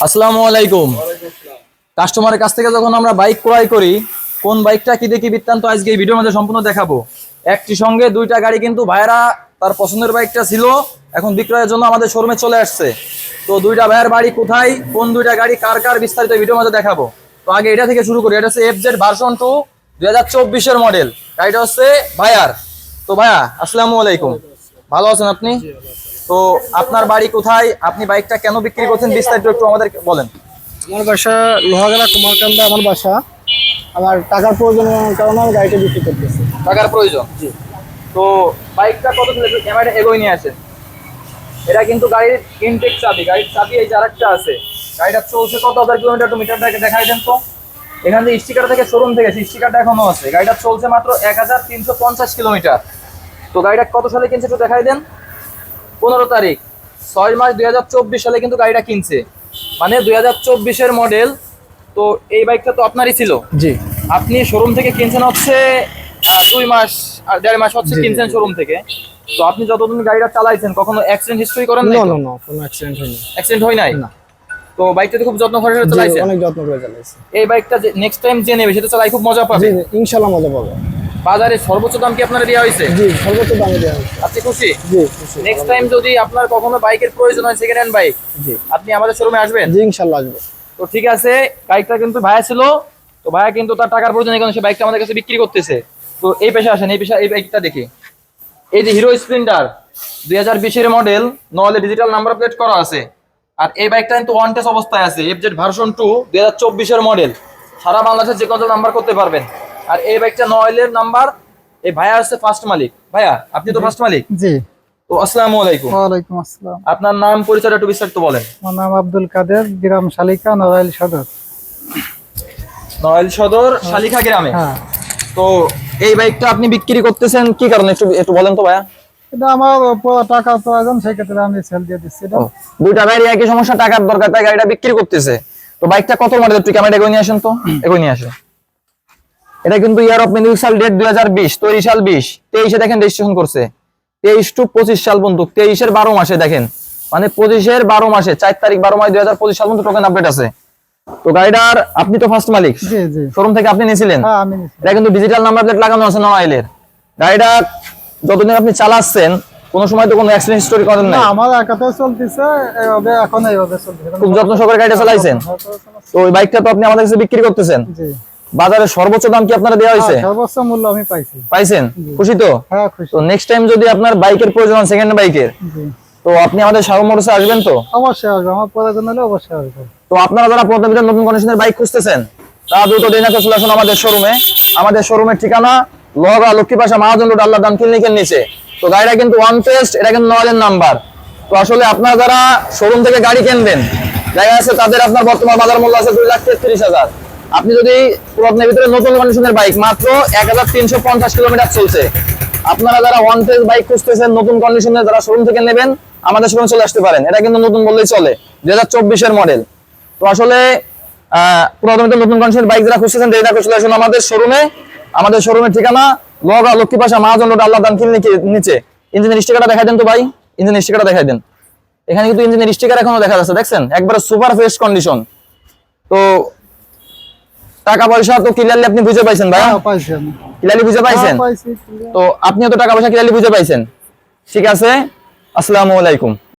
আসসালামু আলাইকুম। কাস্টমারের কাছ থেকে যখন আমরা বাইক ক্রয় করি, কোন বাইকটা কি দেখি বৃত্তান্ত আজকে এই ভিডিওর মধ্যে সম্পূর্ণ দেখাবো। একটি সঙ্গে দুইটা গাড়ি কিন্তু ভাইরা তার পছন্দের বাইকটা ছিল, এখন বিক্রয়ের জন্য আমাদের শোরুমে চলে আসছে। তো দুইটা ভাইয়ের বাড়ি কোথায়, কোন দুইটা গাড়ি কার কার বিস্তারিত ভিডিওর মধ্যে দেখাবো। তো আগে এটা থেকে শুরু করি। এটা হচ্ছে FZ ভার্সন 2 2024 মডেল। গাড়িটা হচ্ছে ভাইয়ার। তো ভাইয়া আসসালামু আলাইকুম, ভালো আছেন আপনি? তো আপনার বাড়ি কোথায়, আপনি বাইকটা কেন বিক্রি করছেন বিস্তারিত একটু আমাদের বলেন। আমার বাসা লোহাগড়া কুমারকান্দা। আমার বাসা, আমার টাকার প্রয়োজনের কারণে আমি গাড়িটা বিক্রি করতেছি। টাকার প্রয়োজন? জি। তো বাইকটা কত ছিল একটু ক্যামেরা এগোয় নিয়ে আসেন। এটা কিন্তু গাড়ির ইনটেক চাবি, গাড়ির চাবি এই যে আরেকটা আছে। গাড়িটা চলছে কত হাজার কিলোমিটার, একটু মিটারটাকে দেখাই দেন তো। এখান থেকে স্টিকার থেকে শোরুম থেকে স্টিকারটা এখনো আছে। গাড়িটা চলছে মাত্র 1350 কিলোমিটার। তো গাড়িটা কত সালে কিনছে একটু দেখাই দেন। 15 তারিখ 6 মাস 2024 সালে কিন্তু গাড়িটা কিনছে, মানে 2024 মডেল। তো এই বাইকটা তো আপনারই ছিল? জি। আপনি শোরুম থেকে কিনছেন হচ্ছে 2 মাস আর 1.5 মাস হচ্ছে কিনছেন শোরুম থেকে। তো আপনি যতদিন গাড়িটা চালাইছেন কখনো অ্যাক্সিডেন্ট হিস্টরি করেন নাই? না, কোনো অ্যাক্সিডেন্ট হয়নি। অ্যাক্সিডেন্ট হয় নাই? না। তো বাইকটা খুব যত্ন করে চালাইছেন? অনেক যত্ন করে চালাইছি। এই বাইকটা যে নেক্সট টাইম যে নেবে সেটা চালাই খুব মজা পাবে। জি, ইনশাআল্লাহ মজা পাবে। বাজারে সর্বোচ্চ দাম কি আপনারা দেওয়া হয়েছে? জি, সর্বোচ্চ দামে দেওয়া হয়েছে। আপনি খুশি? জি, খুশি। নেক্সট টাইম যদি আপনার কখনো বাইকের প্রয়োজন হয়, সেকেন্ড হ্যান্ড বাইক, জি, আপনি আমাদের শোরুমে আসবেন? জি, ইনশাআল্লাহ আসবে। তো ঠিক আছে, বাইকটা কিন্তু ভাইয়া ছিল। তো ভাইয়া কিন্তু তার টাকার প্রয়োজনে কারণে সে বাইকটা আমাদের কাছে বিক্রি করতেছে। তো এই পেশা আসেন, এই বাইকটা দেখি। এই যে হিরো স্প্লেন্ডার 2020 মডেল, নলে ডিজিটাল নাম্বার প্লেট করা আছে। আর এই বাইকটা কিন্তু ওয়ান টেস্ট অবস্থায় আছে। FZ version 2 2024 model. সারা বাংলাদেশে যে কোনো নাম্বার করতে পারবেন। আর এই বাইকটা নয়েলের নাম্বার। এই ভাইয়া হচ্ছে ফার্স্ট মালিক। ভাইয়া আপনি তো ফার্স্ট মালিক? জি। তো আসসালামু আলাইকুম। ওয়ালাইকুম আসসালাম। আপনার নাম পরিচয় একটু বিস্তারিত বলেন। আমার নাম আব্দুল কাদের, গ্রাম শালিকা, নড়াইল সদর। নড়াইল সদর শালিখা গ্রামে। হ্যাঁ। তো এই বাইকটা আপনি বিক্রি করতেছেন কি কারণে একটু একটু বলেন তো ভাইয়া। এটা আমার টাকা প্রয়োজন, সেই ক্ষেত্রে আমি সেল দিয়ে দিচ্ছি। এটা দুইটা ভাইয়ের একই সমস্যা, টাকার দরকার, তাই গাড়িটা বিক্রি করতেছে। তো বাইকটা কত মডেল একটু ক্যামেরা এগোয় নিয়ে আসেন তো, এগোয় নিয়ে আসেন। এটা কিন্তু ইয়ার অফ ম্যানুফ্যাকচার ডেট 2020, তৈরি সাল 20, 23-এ দেখেন রেজিস্ট্রেশন করছে। 23 to 25 সাল পর্যন্ত, 23-এর 12 মাসে দেখেন, মানে 25-এর 12 মাসে 4 তারিখ 12 মাস 2025 সাল পর্যন্ত টোকেন আপডেট আছে। তো গাড়িটার আপনি তো ফার্স্ট মালিক? জি, জি। শোরুম থেকে আপনি নিয়েছিলেন? হ্যাঁ, আমি নিয়েছি। এটা কিন্তু ডিজিটাল নাম্বার প্লেট লাগানো আছে নড়াইলের। গাড়িটা যতদিন আপনি চালাচ্ছেন কোনো সময় তো কোনো অ্যাক্সিডেন্ট হিস্টরি করেন না? না, আমার একাতে চলতেছে এইভাবে, এখন এইভাবে চলতেছে। খুব যত্ন সহকারে গাড়িটা চালাইছেন। তো ওই বাইকটা তো আপনি আমাদের কাছে বিক্রি করতেছেন। জি। বাজারে সর্বোচ্চ দাম কি আপনারা দেওয়া হয়েছে? সর্বোচ্চ মূল্য আমি পাইছি। পাইছেন? খুশি তো? হ্যাঁ, খুশি। তো নেক্সট টাইম যদি আপনার বাইকের প্রয়োজন হয়, সেকেন্ড বাইকের, জি, তো আপনি আমাদের শাহবাগ মোটরসে আসবেন তো? অবশ্যই আসবে, আমার প্রয়োজন হলে অবশ্যই আসবে। তো আপনারা যারা প্রথম নতুন কন্ডিশনের বাইক খুঁজতেছেন, তারা দ্রুত দিনাজপুর চলে আসুন আমাদের শোরুমে। আমাদের শোরুমের ঠিকানা লোহাগড়া লক্ষ্মীপাশা মহাজন রোড, আল্লাহ দাম ক্লিনিকের নিচে। তো গাড়িটা কিন্তু ওয়ান টেস্ট, এটা কিন্তু নয়েলের নাম্বার। তো আসলে আপনারা যারা শোরুম থেকে গাড়ি কিনবেন, দেখা যাচ্ছে তাদের আপনার বর্তমান বাজার মূল্য আছে 2,33,000। আপনি যদি পুরাতনের ভিতরে নতুন কন্ডিশনের বাইক মাত্র 1350 কিলোমিটার চলছে। আপনারা যারা ওয়ান টেস্ট বাইক খুঁজতেছেন নতুন কন্ডিশনের, যারা শোরুম থেকে নেবেন, আমাদের শোরুমে চলে আসতে পারেন। এটা কিন্তু নতুন বললেই চলে, 2024 মডেল। তো আসলে পুরাতন নতুন কন্ডিশনের বাইক যারা খুঁজতেছেন, দেরি না করে চলে আসুন আমাদের শোরুমে। আমাদের শোরুমের ঠিকানা লোহাগড়া লক্ষ্মীপাশা মহাজন রোড, আল্লাহ দাম ক্লিনিকের নিচে। ইঞ্জিনের স্টিকারটা দেখাই দেন তো ভাই, ইঞ্জিনের স্টিকারটা দেখাই দেন। এখানে কিন্তু ইঞ্জিনের স্টিকার এখনো দেখা যাচ্ছে, দেখছেন, একবারে সুপার ফ্রেশ কন্ডিশন। তো টাকা পয়সা তো ক্লিয়ারলি আপনি বুঝে পাইছেন ভাই? হ্যাঁ, পাইছি আমি। ক্লিয়ারলি বুঝে পাইছেন? পাইছি। তো আপনিও তো টাকা পয়সা ক্লিয়ারলি বুঝে পাইছেন। ঠিক আছে, আসসালামু আলাইকুম।